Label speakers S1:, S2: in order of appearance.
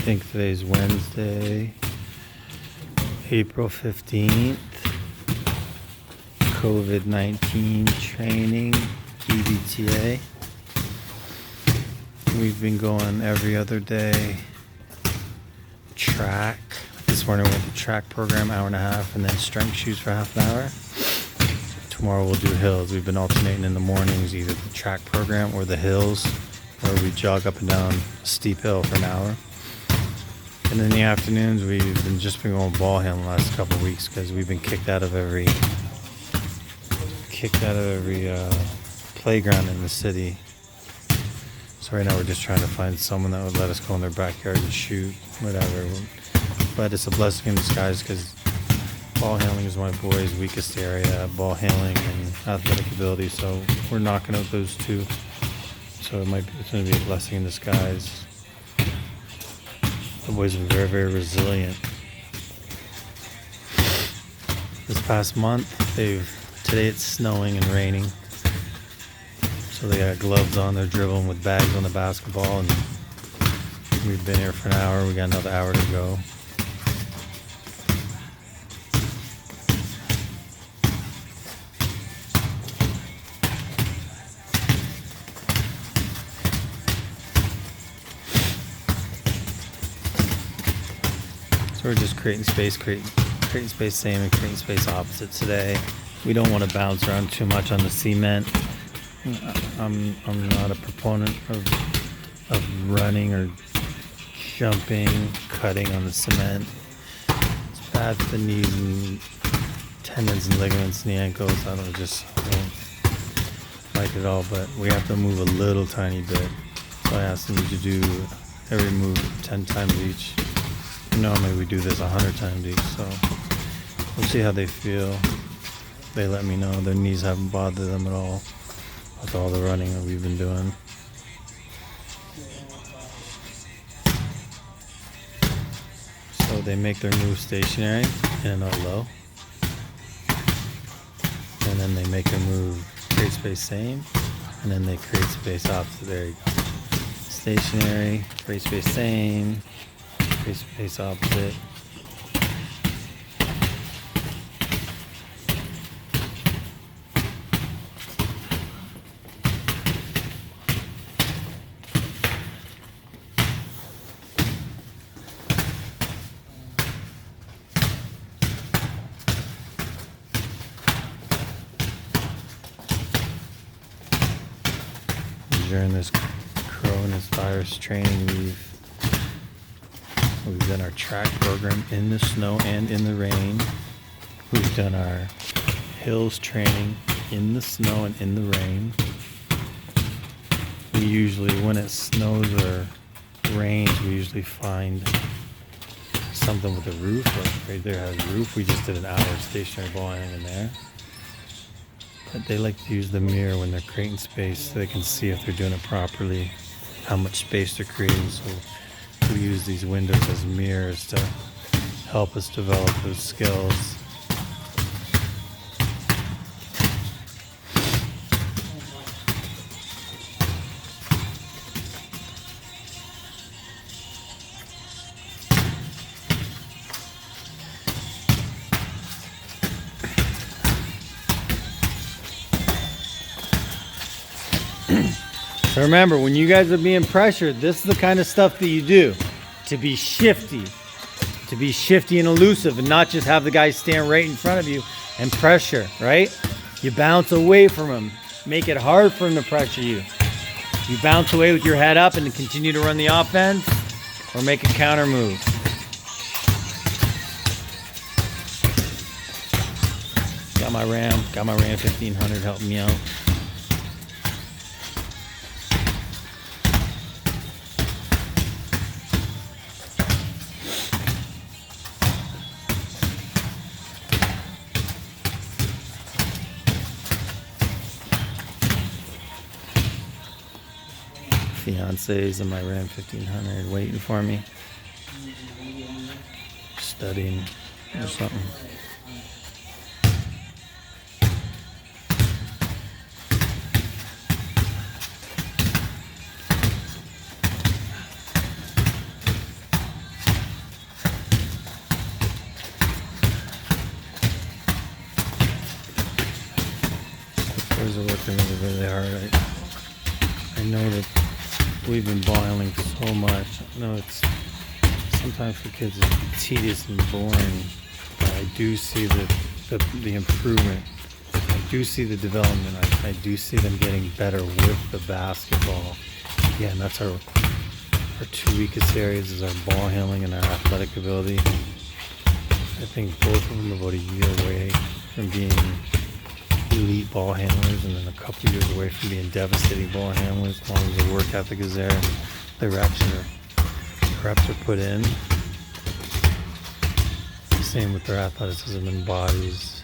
S1: think today's Wednesday, April 15th. COVID-19 training, EBTA. We've been going every other day. Track. This morning we went to track program, hour and a half, and then strength shoes for half an hour. Tomorrow we'll do hills. We've been alternating in the mornings, either the track program or the hills, where we jog up and down a steep hill for an hour. And in the afternoons we've just been going ball handling the last couple of weeks because we've been kicked out of every playground in the city. So right now we're just trying to find someone that would let us go in their backyard and shoot, whatever. But it's a blessing in disguise because ball handling is my boy's weakest area, ball handling and athletic ability. So we're knocking out those two. So it's going to be a blessing in disguise. The boys are very, very resilient. This past month, today it's snowing and raining. So they got gloves on, they're dribbling with bags on the basketball, and we've been here for an hour, we got another hour to go. So we're just creating space same and creating space opposite today. We don't want to bounce around too much on the cement. I'm not a proponent of running or jumping, cutting on the cement. It's bad for the knees and tendons and ligaments in the ankles. I don't like it all, but we have to move a little tiny bit. So I asked them to do every move 10 times each. Normally we do this 100 times each, so we'll see how they feel. They let me know their knees haven't bothered them at all with all the running that we've been doing. So they make their move stationary and not low. And then they make a move create space same, and then they create space opposite. There you go. Stationary, create space same, create space opposite. During this coronavirus training, we've done our track program in the snow and in the rain. We've done our hills training in the snow and in the rain. We usually, when it snows or rains, we usually find something with a roof. Like right there has a roof. We just did an hour stationary ball handling in there. But they like to use the mirror when they're creating space so they can see if they're doing it properly, how much space they're creating. So we use these windows as mirrors to help us develop those skills. So remember, when you guys are being pressured, this is the kind of stuff that you do to be shifty and elusive, and not just have the guy stand right in front of you and pressure, right? You bounce away from him, make it hard for him to pressure you. You bounce away with your head up and continue to run the offense, or make a counter move. Got my Ram 1500 helping me out. Fiance's in my Ram 1500 waiting for me, studying or something. Boys are working really hard. I know that we've been ball handling so much. I know it's sometimes for kids it's tedious and boring, but I do see the improvement. I do see the development. I do see them getting better with the basketball. Again, that's our two weakest areas is our ball handling and our athletic ability. I think both of them are about a year away from being elite ball handlers, and then a couple years away from being devastating ball handlers as long as the work ethic is there and the reps are put in. Same with their athleticism and bodies.